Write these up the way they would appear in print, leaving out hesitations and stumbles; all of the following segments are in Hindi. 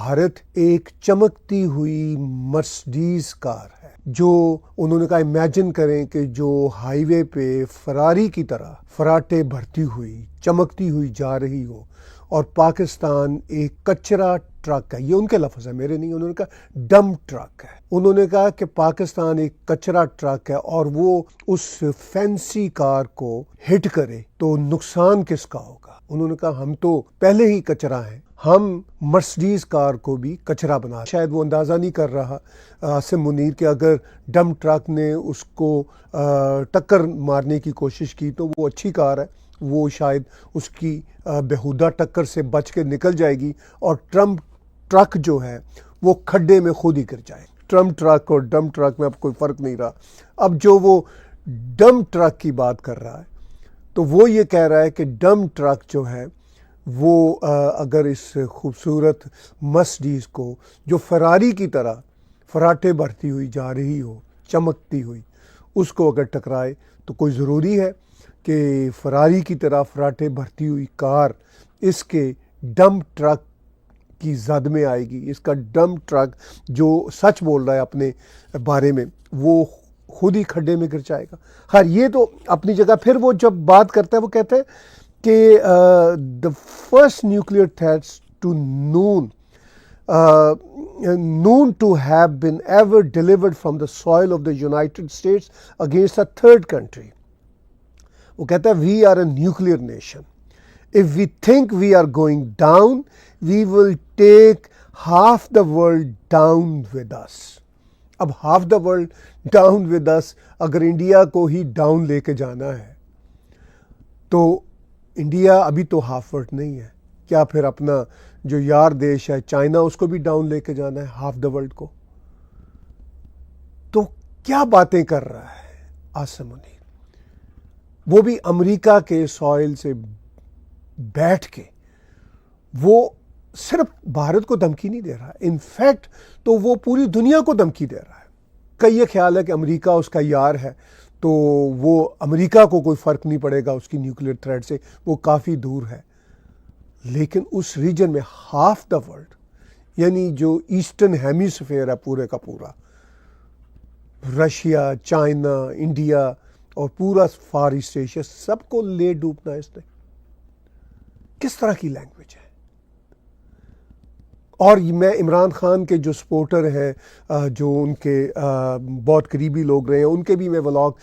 भारत एक चमकती हुई मर्सिडीज कार है, जो उन्होंने कहा इमेजिन करें कि जो हाईवे पे फरारी की तरह फराटे भरती हुई चमकती हुई जा रही हो और पाकिस्तान एक कचरा ट्रक है। ये उनके लफ्ज़ है, मेरे नहीं। उन्होंने कहा डंप ट्रक है। उन्होंने कहा कि पाकिस्तान एक कचरा ट्रक है और वो उस फैंसी कार को हिट करे तो नुकसान किसका होगा। उन्होंने कहा हम तो पहले ही कचरा हैं, हम मर्सिडीज कार को भी कचरा बना। शायद वो अंदाज़ा नहीं कर रहा आसिम मुनीर कि अगर डंप ट्रक ने उसको टक्कर मारने की कोशिश की तो वो अच्छी कार है, वो शायद उसकी बेहुदा टक्कर से बच के निकल जाएगी और ट्रक जो है वो खड्डे में खुद ही गिर जाए। ट्रम्प ट्रक और डंप ट्रक में अब कोई फ़र्क नहीं रहा। अब जो वो डंप ट्रक की बात कर रहा है तो वो ये कह रहा है कि डंप ट्रक जो है वो अगर इस खूबसूरत मर्सिडीज़ को जो फरारी की तरह फराटे भरती हुई जा रही हो, चमकती हुई, उसको अगर टकराए तो कोई ज़रूरी है कि फरारी की तरह फराटे भरती हुई कार इसके डंप ट्रक की जद में आएगी। इसका डंप ट्रक जो सच बोल रहा है अपने बारे में वो खुद ही खड्डे में गिर जाएगा। खैर ये तो अपनी जगह। फिर वो जब बात करता है वो कहता है कि the first nuclear threats to known to have been ever delivered from the soil of the United States against a third country. वो कहता है we are a nuclear nation, if we think we are going down we will take half the world down with us. अब half the world down with us, अगर इंडिया को ही डाउन लेके जाना है तो इंडिया अभी तो हाफ वर्ल्ड नहीं है, क्या फिर अपना जो यार देश है चाइना उसको भी डाउन लेके जाना है, हाफ द वर्ल्ड को? तो क्या बातें कर रहा है आसिम मुनीर, वो भी अमेरिका के सॉइल से बैठ के। वो सिर्फ भारत को धमकी नहीं दे रहा, इनफैक्ट तो वो पूरी दुनिया को धमकी दे रहा है। कई ये ख्याल है कि अमेरिका उसका यार है तो वो अमेरिका को कोई फ़र्क नहीं पड़ेगा उसकी न्यूक्लियर थ्रेट से, वो काफ़ी दूर है। लेकिन उस रीजन में हाफ द वर्ल्ड, यानी जो ईस्टर्न हेमिस्फीयर है पूरे का पूरा, रशिया, चाइना, इंडिया और पूरा फार ईस्ट एशिया, सबको ले डूबना इसने। किस तरह की लैंग्वेज है। और मैं इमरान खान के जो सपोर्टर हैं, जो उनके बहुत करीबी लोग रहे हैं, उनके भी मैं व्लॉग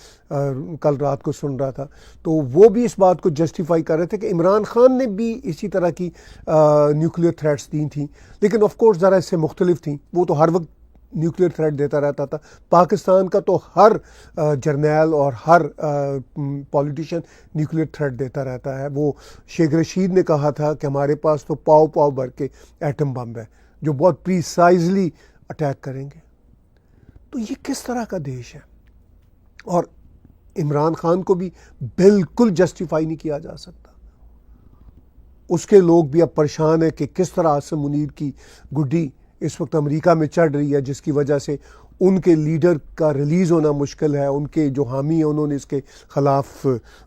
कल रात को सुन रहा था, तो वो भी इस बात को जस्टिफाई कर रहे थे कि इमरान खान ने भी इसी तरह की न्यूक्लियर थ्रेट्स दी थी, लेकिन ऑफ कोर्स ज़रा इससे मुख्तलिफ थी। वो तो हर वक्त न्यूक्लियर थ्रेट देता रहता था। पाकिस्तान का तो हर जर्नैल और हर पॉलिटिशियन न्यूक्लियर थ्रेट देता रहता है। वो शेख रशीद ने कहा था कि हमारे पास तो पाव पाव भर के एटम बम है जो बहुत प्रिसाइजली अटैक करेंगे। तो ये किस तरह का देश है। और इमरान खान को भी बिल्कुल जस्टिफाई नहीं किया जा सकता। उसके लोग भी अब परेशान है कि किस तरह आसिम मुनीर की गुड्डी इस वक्त अमेरिका में चढ़ रही है, जिसकी वजह से उनके लीडर का रिलीज़ होना मुश्किल है। उनके जो हामी हैं उन्होंने इसके ख़िलाफ़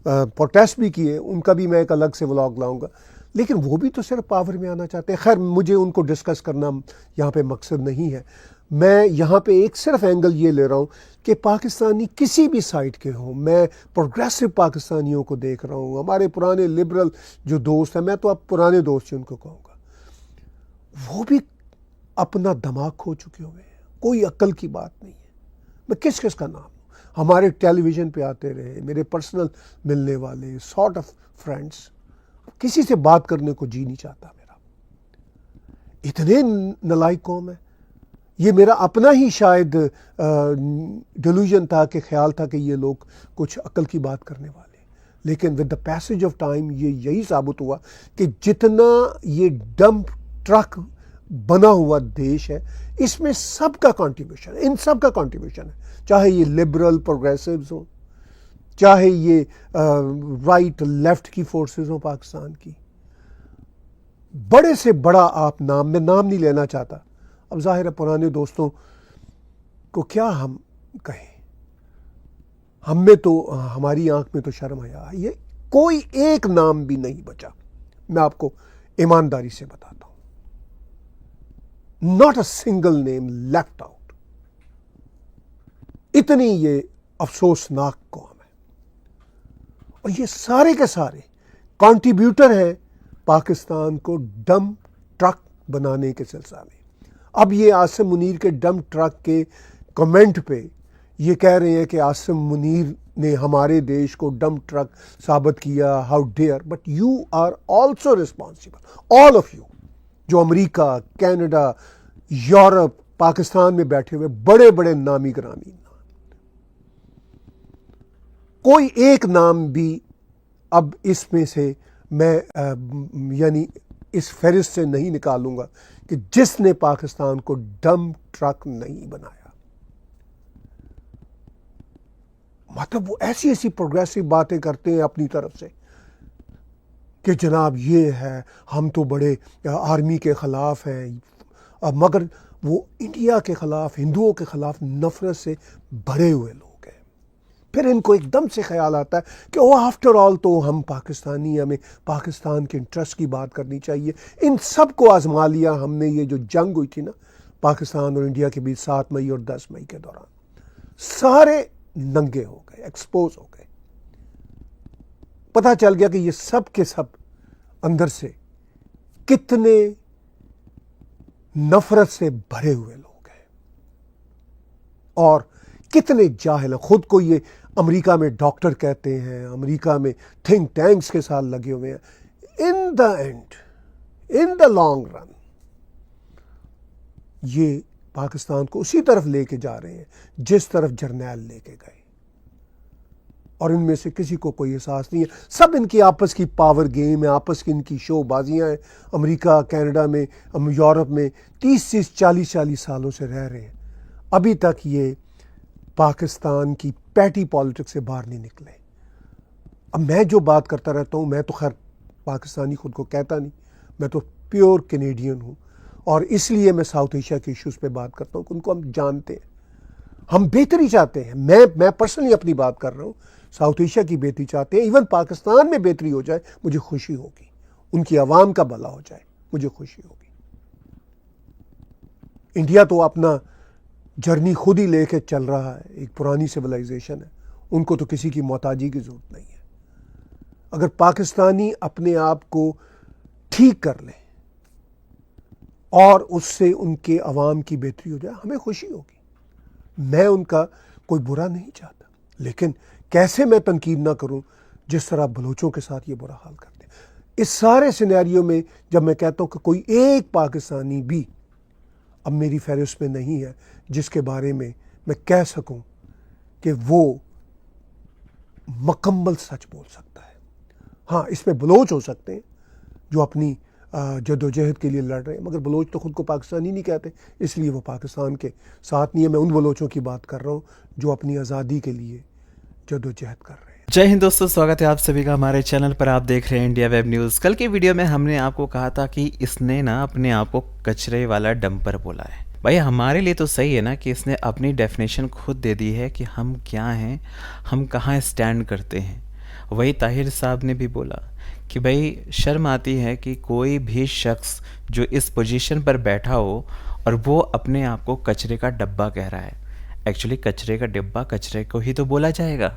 प्रोटेस्ट भी किए, उनका भी मैं एक अलग से व्लॉग लाऊंगा। लेकिन वो भी तो सिर्फ पावर में आना चाहते हैं। खैर मुझे उनको डिस्कस करना यहाँ पे मकसद नहीं है। मैं यहाँ पे एक सिर्फ एंगल ये ले रहा हूँ कि पाकिस्तानी किसी भी साइड के हों, मैं प्रोग्रेसिव पाकिस्तानियों को देख रहा हूँ, हमारे पुराने लिबरल जो दोस्त हैं, मैं तो अब पुराने दोस्त ही उनको कहूँगा, वो भी अपना दिमाग खो चुके हुए हैं। कोई अक्ल की बात नहीं है। मैं किस किस का नाम, हमारे टेलीविज़न पे आते रहे, मेरे पर्सनल मिलने वाले सॉर्ट ऑफ फ्रेंड्स, किसी से बात करने को जी नहीं चाहता मेरा। इतने नलायक कौम है। ये मेरा अपना ही शायद डिल्यूजन था कि ख्याल था कि ये लोग कुछ अक्ल की बात करने वाले, लेकिन with the passage of time ये यही साबित हुआ कि जितना ये डंप ट्रक बना हुआ देश है, इसमें सबका कंट्रीब्यूशन है, इन सब का कंट्रीब्यूशन है। चाहे ये लिबरल प्रोग्रेसिव्स हो, चाहे ये राइट लेफ्ट की फोर्सेस हो पाकिस्तान की, बड़े से बड़ा आप नाम, मैं नाम नहीं लेना चाहता, अब जाहिर है पुराने दोस्तों को क्या हम कहें, हम में तो, हमारी आंख में तो शर्म आया। ये कोई एक नाम भी नहीं बचा, मैं आपको ईमानदारी से बताता हूं। Not a single name left out. इतनी ये अफसोसनाक कौम है और ये सारे के सारे कंट्रीब्यूटर हैं पाकिस्तान को डम ट्रक बनाने के सिलसिले में। अब ये आसिम मुनीर के डम ट्रक के कमेंट पे ये कह रहे हैं कि आसिम मुनीर ने हमारे देश को डम ट्रक साबित किया, how dare, but you are also responsible, all of you, जो अमेरिका, कनाडा, यूरोप, पाकिस्तान में बैठे हुए बड़े बड़े नामी गिरामी, कोई एक नाम भी अब इसमें से मैं यानी इस फहरिस्त से नहीं निकालूंगा कि जिसने पाकिस्तान को डम ट्रक नहीं बनाया। मतलब वो ऐसी ऐसी प्रोग्रेसिव बातें करते हैं अपनी तरफ से कि जनाब ये है, हम तो बड़े आर्मी के ख़िलाफ़ हैं, मगर वो इंडिया के ख़िलाफ़, हिंदुओं के ख़िलाफ़ नफ़रत से भरे हुए लोग हैं। फिर इनको एकदम से ख्याल आता है कि ओ आफ्टर ऑल तो हम पाकिस्तानी, हमें पाकिस्तान के इंटरेस्ट की बात करनी चाहिए। इन सब को आजमा लिया हमने। ये जो जंग हुई थी ना पाकिस्तान और इंडिया के बीच 7 मई और 10 मई के दौरान, सारे नंगे हो गए, एक्सपोज हो गए। पता चल गया कि ये सब के सब अंदर से कितने नफरत से भरे हुए लोग हैं और कितने जाहिल हैं। खुद को ये अमेरिका में डॉक्टर कहते हैं, अमेरिका में थिंक टैंक्स के साथ लगे हुए हैं। In the end, in the long run, ये पाकिस्तान को उसी तरफ लेके जा रहे हैं जिस तरफ जर्नैल लेके गए, और इनमें से किसी को कोई एहसास नहीं है। सब इनकी आपस की पावर गेम है, आपस की इनकी शोबाजियां हैं। अमेरिका, कनाडा में, यूरोप में 30-30, 40-40 सालों से रह रहे हैं, अभी तक ये पाकिस्तान की पैटी पॉलिटिक्स से बाहर नहीं निकले। अब मैं जो बात करता रहता हूँ, मैं तो खैर पाकिस्तानी खुद को कहता नहीं, मैं तो प्योर कैनेडियन हूँ, और इसलिए मैं साउथ एशिया के इश्यूज़ पे बात करता हूँ। उनको हम जानते हैं, हम बेहतरी चाहते हैं। मैं पर्सनली अपनी बात कर रहा हूँ, साउथ एशिया की बेहतरी चाहते हैं। इवन पाकिस्तान में बेहतरी हो जाए मुझे खुशी होगी, उनकी आवाम का भला हो जाए मुझे खुशी होगी। इंडिया तो अपना जर्नी खुद ही लेके चल रहा है, एक पुरानी सिविलाइजेशन है, उनको तो किसी की मोहताजी की जरूरत नहीं है। अगर पाकिस्तानी अपने आप को ठीक कर ले और उससे उनके अवाम की बेहतरी हो जाए, हमें खुशी होगी। मैं उनका कोई बुरा नहीं चाहता, लेकिन कैसे मैं तनकीद ना करूं जिस तरह बलोचों के साथ ये बुरा हाल करते हैं। इस सारे सिनेरियो में जब मैं कहता हूं कि कोई एक पाकिस्तानी भी अब मेरी फहरिस्त में नहीं है जिसके बारे में मैं कह सकूं कि वो मुकम्मल सच बोल सकता है। हाँ, इसमें बलोच हो सकते हैं जो अपनी जद्दोजहद के लिए लड़ रहे हैं, मगर बलोच तो खुद को पाकिस्तानी नहीं कहते, इसलिए वो पाकिस्तान के साथ नहीं है। मैं उन बलोचों की बात कर रहा हूँ जो अपनी आज़ादी के लिए जद्दोजहद कर रहे हैं। जय हिंद दोस्तों, स्वागत है आप सभी का हमारे चैनल पर। आप देख रहे हैं इंडिया वेब न्यूज़। कल के वीडियो में हमने आपको कहा था कि इसने ना अपने आप को कचरे वाला डंपर बोला है। भाई हमारे लिए तो सही है ना कि इसने अपनी डेफिनेशन खुद दे दी है कि हम क्या हैं, हम कहाँ स्टैंड करते हैं। वही ताहिर साहब ने भी बोला कि भाई शर्म आती है कि कोई भी शख्स जो इस पोजीशन पर बैठा हो और वो अपने आप को कचरे का डब्बा कह रहा है। एक्चुअली कचरे का डिब्बा कचरे को ही तो बोला जाएगा।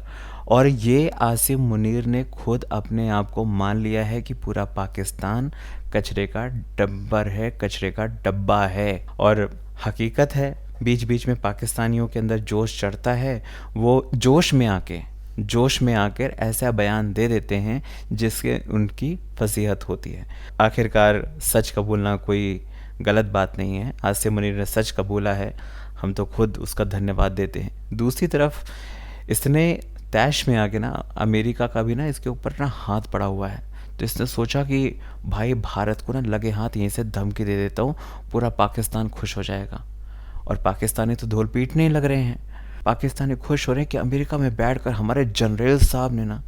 और ये आसिम मुनीर ने खुद अपने आप को मान लिया है कि पूरा पाकिस्तान कचरे का डब्बर है, कचरे का डब्बा है। और हकीकत है, बीच बीच में पाकिस्तानियों के अंदर जोश चढ़ता है, वो जोश में आकर ऐसा बयान दे देते हैं जिससे उनकी फजीहत होती है। आखिरकार सच कबूलना कोई गलत बात नहीं है। आसिम मुनीर ने सच कबूला है, हम तो खुद उसका धन्यवाद देते हैं। दूसरी तरफ इसने तैश में आके ना अमेरिका का भी ना इसके ऊपर ना हाथ पड़ा हुआ है, तो इसने सोचा कि भाई भारत को ना लगे हाथ यहीं से धमकी दे देता हूँ, पूरा पाकिस्तान खुश हो जाएगा। और पाकिस्तानी तो धूल पीटने ही लग रहे हैं। पाकिस्तानी खुश हो रहे हैं कि अमेरिका में बैठकर हमारे जनरल साहब ने ना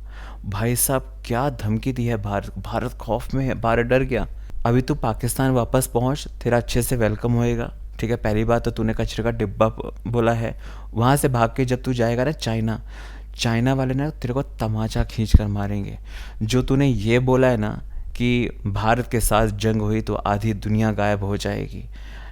भाई साहब क्या धमकी दी है। भारत खौफ में है, भारत डर गया। अभी तू पाकिस्तान वापस पहुँच, तेरा अच्छे से वेलकम होएगा, ठीक है। पहली बात तो तूने कचरे का डिब्बा बोला है। वहाँ से भाग के जब तू जाएगा ना चाइना वाले ना तेरे को तमाचा खींच कर मारेंगे। जो तूने ये बोला है ना कि भारत के साथ जंग हुई तो आधी दुनिया गायब हो जाएगी,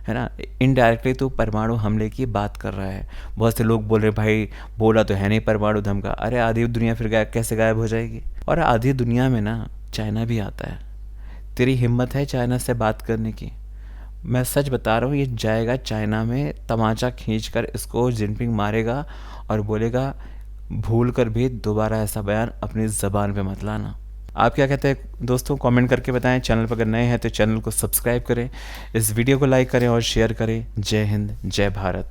है ना, इनडायरेक्टली तो परमाणु हमले की बात कर रहा है। बहुत से लोग बोल रहे भाई बोला तो है नहीं परमाणु धमका, अरे आधी दुनिया फिर कैसे गायब हो जाएगी। और आधी दुनिया में ना चाइना भी आता है। तेरी हिम्मत है चाइना से बात करने की? मैं सच बता रहा हूँ, ये जाएगा चाइना में, तमाचा खींचकर इसको जिनपिंग मारेगा और बोलेगा भूल कर भी दोबारा ऐसा बयान अपनी ज़बान पे मत लाना। आप क्या कहते हैं दोस्तों, कमेंट करके बताएं। चैनल पर अगर नए हैं तो चैनल को सब्सक्राइब करें, इस वीडियो को लाइक करें और शेयर करें। जय हिंद, जय भारत।